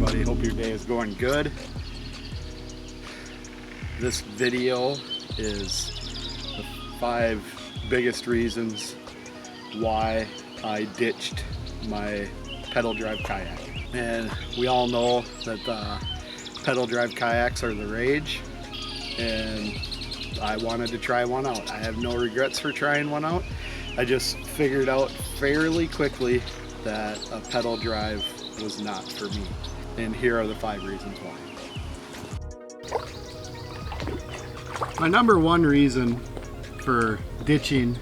everybody. Hope your day is going good. This video is the 5 biggest reasons why I ditched my pedal drive kayak. And we all know that pedal drive kayaks are the rage, and I wanted to try one out. I have no regrets for trying one out. I just figured out fairly quickly that a pedal drive was not for me. And here are the 5 reasons why. My number 1 reason for ditching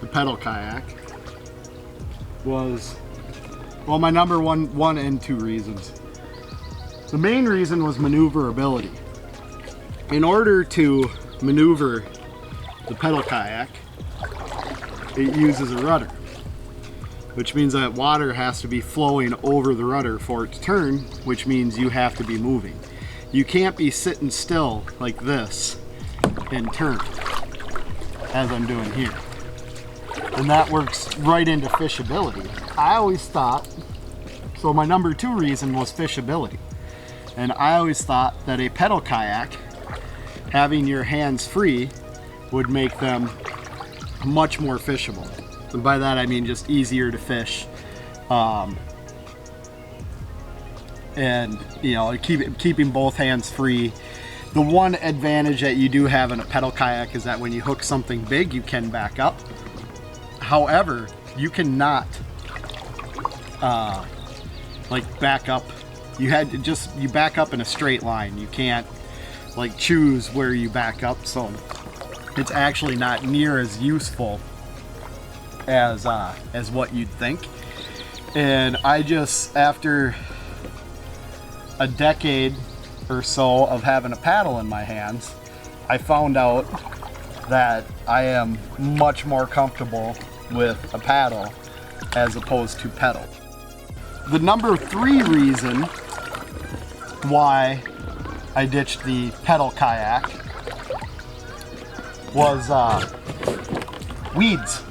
the pedal kayak was, well, my number one and 2 reasons. The main reason was maneuverability. In order to maneuver the pedal kayak, it uses a rudder, which means that water has to be flowing over the rudder for it to turn, which means you have to be moving. You can't be sitting still like this and turn, as I'm doing here. And that works right into fishability. I always thought, so my number 2 reason was fishability. And I always thought that a pedal kayak, having your hands free, would make them much more fishable. And by that I mean just easier to fish. And you know, keeping both hands free. The one advantage that you do have in a pedal kayak is that when you hook something big, you can back up. However, you cannot like back up. You back up in a straight line. You can't like choose where you back up, so it's actually not near as useful as what you'd think. And I just, after a decade or so of having a paddle in my hands, I found out that I am much more comfortable with a paddle as opposed to pedal. The number 3 reason why I ditched the pedal kayak was weeds.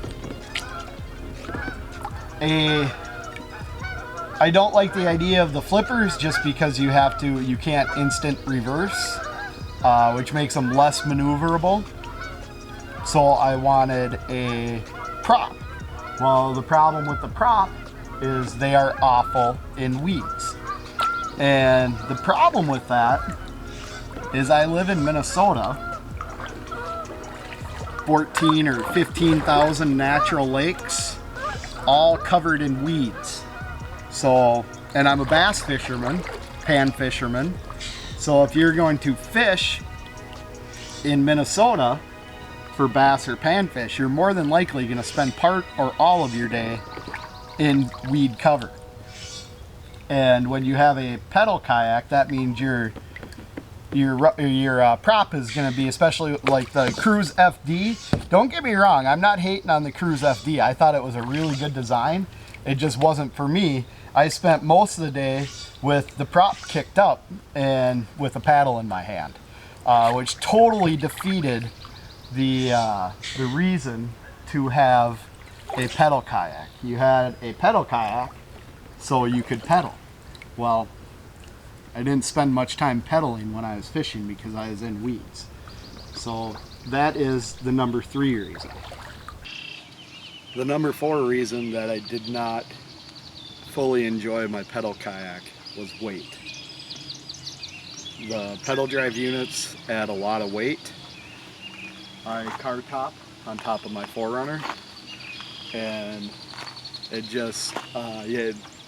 I don't like the idea of the flippers just because you can't instant reverse, which makes them less maneuverable. So I wanted a prop. Well, the problem with the prop is they are awful in weeds. And the problem with that is I live in Minnesota, 14 or 15,000 natural lakes, all covered in weeds. So, and I'm a bass fisherman, pan fisherman. So if you're going to fish in Minnesota for bass or panfish, you're more than likely going to spend part or all of your day in weed cover. And when you have a pedal kayak, that means your prop is going to be, especially like the Cruise FD. Don't get me wrong, I'm not hating on the Cruise FD. I thought it was a really good design. It just wasn't for me. I spent most of the day with the prop kicked up and with a paddle in my hand, which totally defeated the reason to have a pedal kayak. You had a pedal kayak so you could pedal. Well, I didn't spend much time pedaling when I was fishing because I was in weeds. So that is the number 3 reason. The number 4 reason that I did not fully enjoy my pedal kayak was weight. The pedal drive units add a lot of weight. I car top on top of my 4Runner, and it just,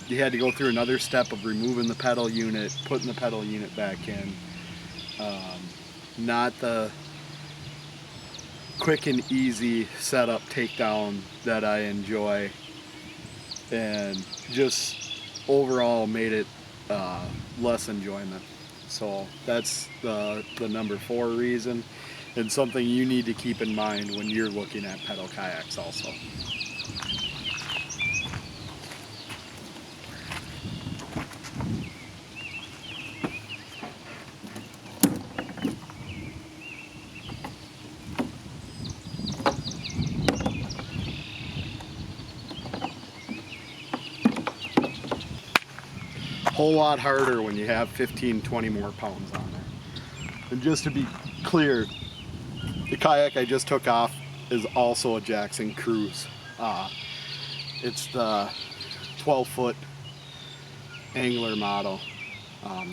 you had to go through another step of removing the pedal unit, putting the pedal unit back in. Not the quick and easy setup takedown that I enjoy, and just overall made it less enjoyment. So that's the number 4 reason, and something you need to keep in mind when you're looking at pedal kayaks also. whole lot harder when you have 15-20 more pounds on there. And just to be clear, the kayak I just took off is also a Jackson Cruise. It's the 12-foot angler model,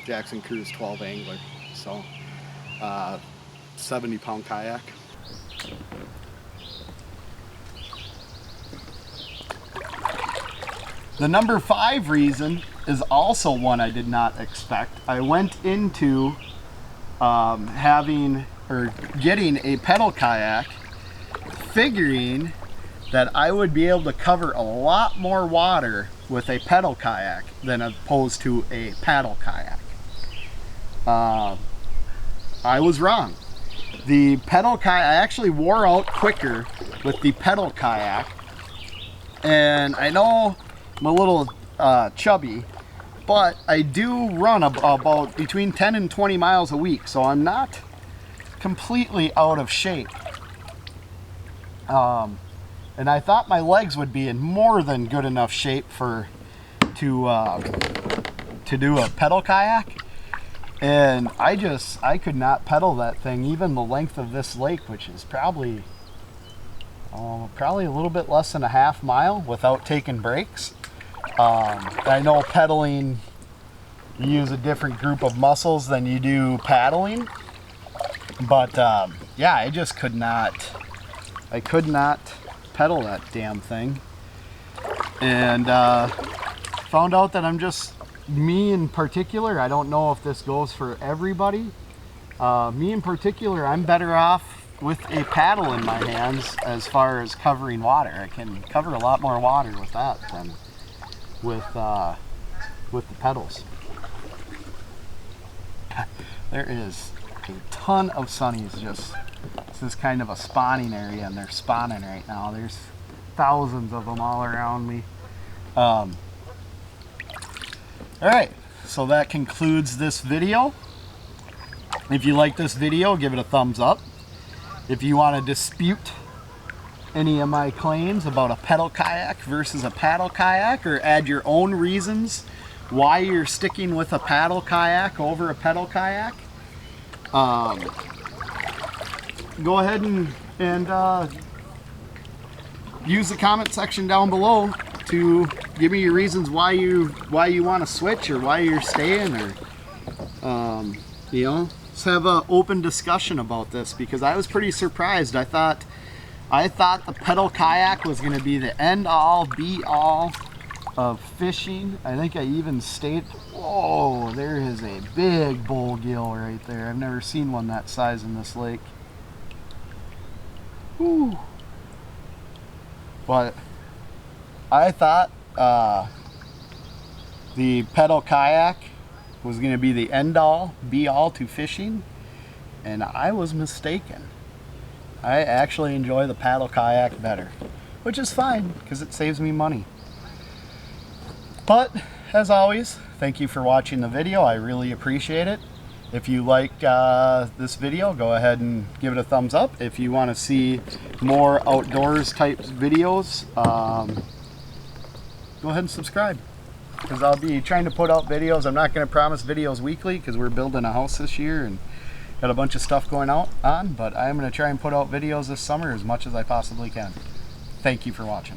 Jackson Cruise 12 angler. So 70-pound kayak. The number 5 reason is also one I did not expect. I went into getting a pedal kayak figuring that I would be able to cover a lot more water with a pedal kayak than opposed to a paddle kayak. I was wrong. The pedal kayak, I actually wore out quicker with the pedal kayak, and I know I'm a little chubby, but I do run about between 10 and 20 miles a week, so I'm not completely out of shape. And I thought my legs would be in more than good enough shape to do a pedal kayak, and I could not pedal that thing even the length of this lake, which is probably a little bit less than a half mile without taking breaks. I know pedaling, you use a different group of muscles than you do paddling, but yeah, I just could not pedal that damn thing, and found out that I'm just, me in particular, I don't know if this goes for everybody, me in particular, I'm better off with a paddle in my hands as far as covering water. I can cover a lot more water with that than with the pedals. There is a ton of sunnies. This is kind of a spawning area, and they're spawning right now. There's thousands of them all around me. All right, so that concludes this video. If you like this video, give it a thumbs up. If you want to dispute any of my claims about a pedal kayak versus a paddle kayak, or add your own reasons why you're sticking with a paddle kayak over a pedal kayak, go ahead and use the comment section down below to give me your reasons why you want to switch, or why you're staying, or you know, let's have an open discussion about this, because I was pretty surprised. I thought the pedal kayak was going to be the end all be all of fishing. I think I even stayed. Whoa, there is a big bullgill right there. I've never seen one that size in this lake. Whew. But I thought the pedal kayak was going to be the end all be all to fishing, and I was mistaken. I actually enjoy the paddle kayak better, which is fine because it saves me money. But as always, thank you for watching the video. I really appreciate it. If you like this video, go ahead and give it a thumbs up. If you want to see more outdoors type videos, go ahead and subscribe, because I'll be trying to put out videos. I'm not going to promise videos weekly because we're building a house this year and got a bunch of stuff going on, but I'm going to try and put out videos this summer as much as I possibly can. Thank you for watching.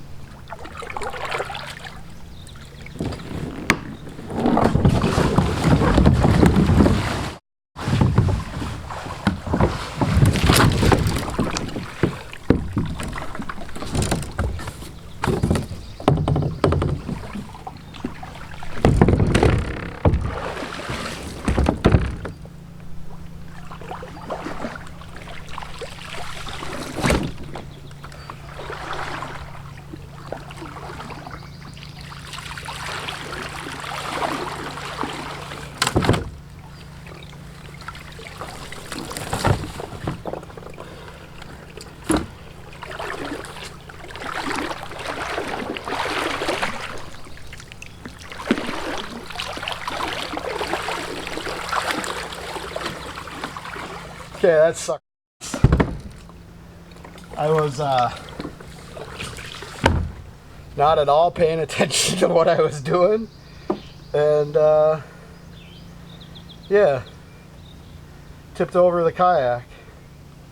Okay, that sucks. I was not at all paying attention to what I was doing, And yeah, tipped over the kayak.